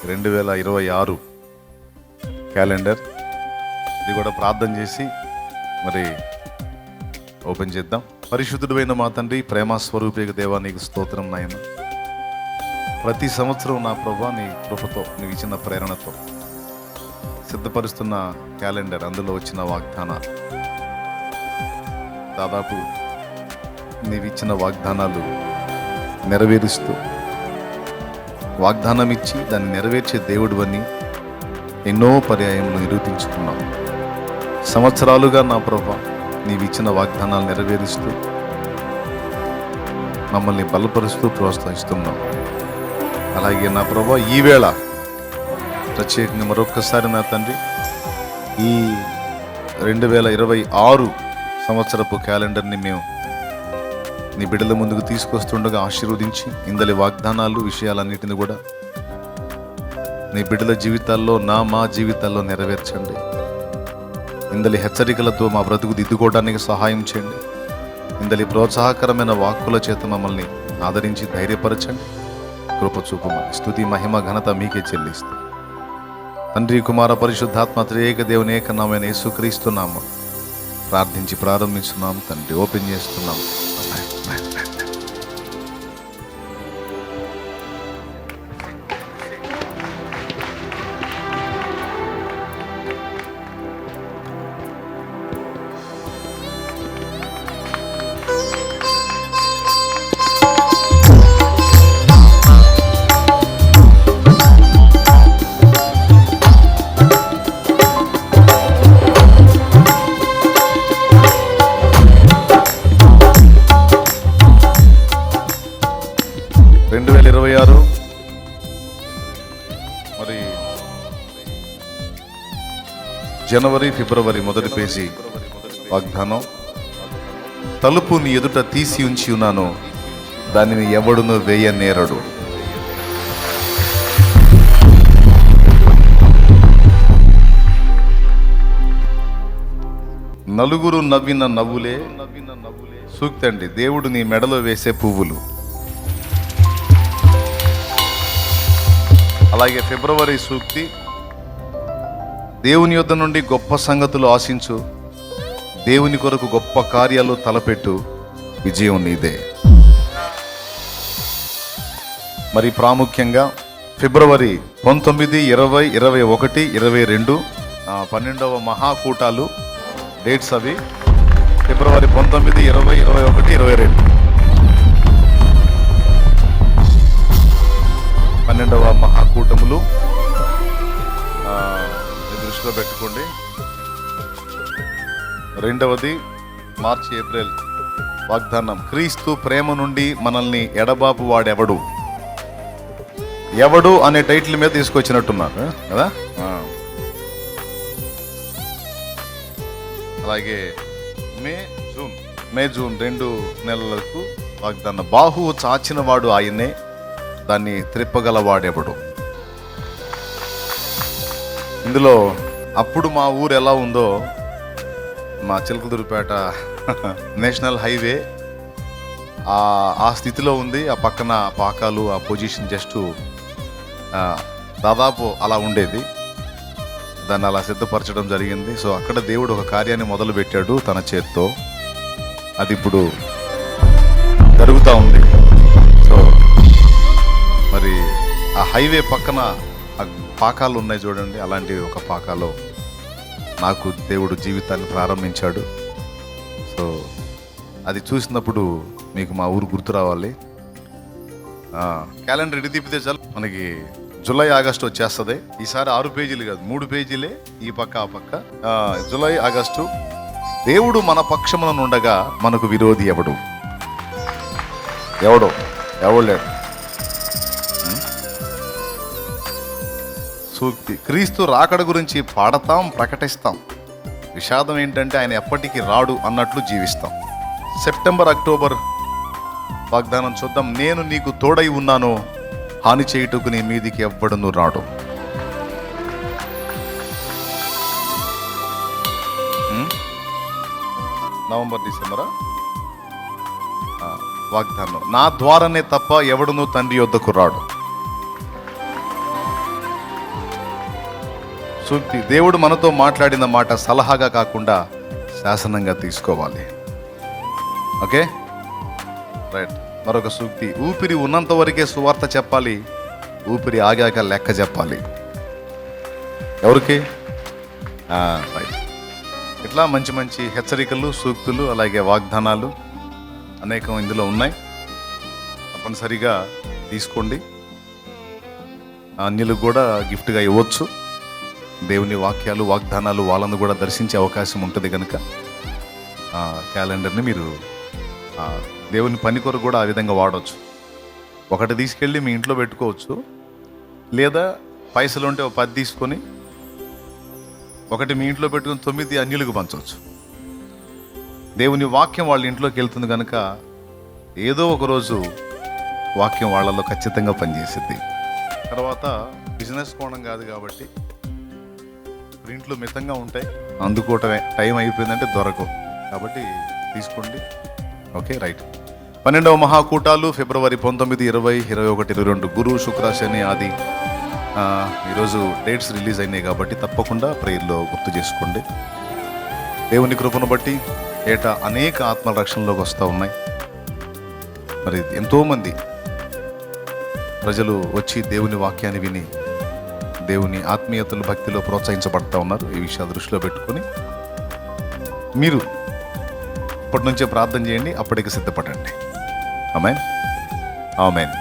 2026 calendar. ఇది కూడా ప్రార్థన చేసి మరి ఓపెన్ చేద్దాం. పరిశుద్ధుడైన మా తండ్రి, ప్రేమ స్వరూపిక దేవా, నీకు స్తోత్రం నాయన. ప్రతి సంవత్సరం నా ప్రభా నీ కృపతో, నీవు ఇచ్చిన ప్రేరణతో సిద్ధపరుస్తున్న క్యాలెండర్, అందులో వచ్చిన వాగ్దానాలు, దాదాపు నీవు ఇచ్చిన వాగ్దానాలు నెరవేరుస్తూ, వాగ్దానం ఇచ్చి దాన్ని నెరవేర్చే దేవుడు అని ఎన్నో పర్యాయములు నిరూపించుకున్నాం. సంవత్సరాలుగా నా ప్రభా నీవు ఇచ్చిన వాగ్దానాలు నెరవేరుస్తూ మమ్మల్ని బలపరుస్తూ ప్రోత్సహిస్తున్నాం. అలాగే నా ప్రభా ఈవేళ ప్రత్యేకంగా మరొక్కసారి నా తండ్రి, ఈ 2026 సంవత్సరపు క్యాలెండర్ని మేము నీ బిడ్డల ముందుకు తీసుకొస్తుండగా ఆశీర్వదించి, ఇందలి వాగ్దానాలు, విషయాలన్నిటిని కూడా నీ బిడ్డల జీవితాల్లో, మా జీవితాల్లో నెరవేర్చండి. ఇందలి హెచ్చరికలతో మా బ్రతుకు దిద్దుకోవడానికి సహాయం చేయండి. ఇందలి ప్రోత్సాహకరమైన వాక్కుల చేత మమ్మల్ని ఆదరించి ధైర్యపరచండి. కృప చూపమని స్తుతి, మహిమ, ఘనత మీకే చెల్లిస్తూ తండ్రి, కుమార, పరిశుద్ధాత్మ త్రియేక దేవుని ఏకనామమైన యేసుక్రీస్తు నామమున ప్రార్థించి ప్రారంభించున్నాం తండ్రి. ఓపెన్ చేస్తున్నాం. మరి జనవరి, ఫిబ్రవరి మొదటి పేజీ వాగ్దానం. తలుపు నీ ఎదుట తీసి ఉంచి ఉన్నాను, దానిని ఎవడును వేయనేరడు. నలుగురు నవ్విన నవ్వులే సూక్తి అండి. దేవుడు నీ మెడలో వేసే పువ్వులు. అలాగే ఫిబ్రవరి సూక్తి, దేవుని యొద్ద నుండి గొప్ప సంగతులు ఆశించు, దేవుని కొరకు గొప్ప కార్యాలు తలపెట్టు, విజయం నీదే. మరి ప్రాముఖ్యంగా ఫిబ్రవరి 19, 20, 21, 22 12వ మహాకూటాలు డేట్స్ అవి. ఫిబ్రవరి 19, 20, 21, 22 12వ మహాకూటములు దృష్టిలో పెట్టుకోండి. రెండవది మార్చి, ఏప్రిల్ వాగ్దానం. క్రీస్తు ప్రేమ నుండి మనల్ని ఎడబాపు వాడెవడు. ఎవడు అనే టైటిల్ మీద తీసుకొచ్చినట్టున్నారు కదా. అలాగే మే జూన్ 2 నెలలకు వాగ్దానం. బాహువు చాచిన వాడు ఆయనే, దాన్ని త్రిప్పగలవాడెవడు. ఇందులో అప్పుడు మా ఊరు ఎలా ఉందో, మా చిలకలూరిపేట నేషనల్ హైవే ఆ స్థితిలో ఉంది. ఆ పక్కన పాకాలు, ఆ పొజిషన్ జస్ట్ దాదాపు అలా ఉండేది. దాన్ని అలా సిద్ధపరచడం జరిగింది. సో అక్కడ దేవుడు ఒక కార్యాన్ని మొదలు పెట్టాడు తన చేత్తో. అది ఇప్పుడు జరుగుతూ ఉంది. సో మరి ఆ హైవే పక్కన ఆ పాకాలు ఉన్నాయి చూడండి, అలాంటి ఒక పాకాలో నాకు దేవుడు జీవితాన్ని ప్రారంభించాడు. సో అది చూసినప్పుడు మీకు మా ఊరు గుర్తు రావాలి. క్యాలెండర్ ఇటు తిప్పితే చాలు మనకి జూలై, ఆగస్టు వచ్చేస్తుంది. ఈసారి 6 పేజీలు కాదు, 3 పేజీలే, ఈ పక్క ఆ పక్క. July, August. దేవుడు మన పక్షమున ఉండగా మనకు విరోధి ఎవడు లేడు. సూక్తి. క్రీస్తు రాకడ గురించి పాడతాం, ప్రకటిస్తాం. విషాదం ఏంటంటే ఆయన ఎప్పటికీ రాడు అన్నట్లు జీవిస్తాం. సెప్టెంబర్, అక్టోబర్ వాగ్దానం చూద్దాం. నేను నీకు తోడై ఉన్నాను, హాని చేయుటకు నీ మీదికి ఎవ్వడును రాడు. నవంబర్, డిసెంబరా వాగ్దానం. నా ద్వారానే తప్ప ఎవడును తండ్రి యొద్దకు రాడు. సూక్తి, దేవుడు మనతో మాట్లాడిన మాట సలహాగా కాకుండా శాసనంగా తీసుకోవాలి. Okay, right. మరొక సూక్తి, ఊపిరి ఉన్నంత వరకే సువార్త చెప్పాలి, ఊపిరి ఆగాక లెక్క చెప్పాలి. ఎవరికి? రైట్. ఇట్లా మంచి మంచి హెచ్చరికలు, సూక్తులు, అలాగే వాగ్దానాలు అనేకం ఇందులో ఉన్నాయి. తప్పనిసరిగా తీసుకోండి. అన్యులకు కూడా గిఫ్ట్గా ఇవ్వచ్చు. దేవుని వాక్యాలు, వాగ్దానాలు వాళ్ళను కూడా దర్శించే అవకాశం ఉంటుంది కనుక క్యాలెండర్ని మీరు దేవుని పని కొరకు కూడా ఆ విధంగా వాడవచ్చు. ఒకటి తీసుకెళ్ళి మీ ఇంట్లో పెట్టుకోవచ్చు, లేదా పైసలు ఉంటే 10 తీసుకొని ఒకటి మీ ఇంట్లో పెట్టుకుని 9 అన్యులకు పంచవచ్చు. దేవుని వాక్యం వాళ్ళ ఇంట్లోకి వెళ్తుంది కనుక ఏదో ఒకరోజు వాక్యం వాళ్ళలో ఖచ్చితంగా పనిచేసిద్ది. తర్వాత బిజినెస్ కోణం కాదు కాబట్టి ప్రింట్లు మితంగా ఉంటాయి, అందుకోవటమే. టైం అయిపోయిందంటే దొరకవు, కాబట్టి తీసుకోండి. Okay, right. 12వ మహాకూటాలు ఫిబ్రవరి 19, 20, 21, 22 గురు, శుక్ర, శని, ఆది. ఈరోజు డేట్స్ రిలీజ్ అయినాయి కాబట్టి తప్పకుండా ప్రేయర్లో గుర్తు చేసుకోండి. దేవుని కృపను బట్టి ఏటా అనేక ఆత్మల రక్షణలోకి వస్తూ ఉన్నాయి. మరి ఎంతోమంది ప్రజలు వచ్చి దేవుని వాక్యాన్ని విని దేవుని ఆత్మీయతలు, భక్తిలో ప్రోత్సహించబడతా ఉన్నారు. ఈ విషయాలు దృష్టిలో పెట్టుకొని మీరు ఇప్పటి నుంచే ప్రార్థన చేయండి, అప్పటికి సిద్ధపడండి. ఆమేన్, ఆమేన్.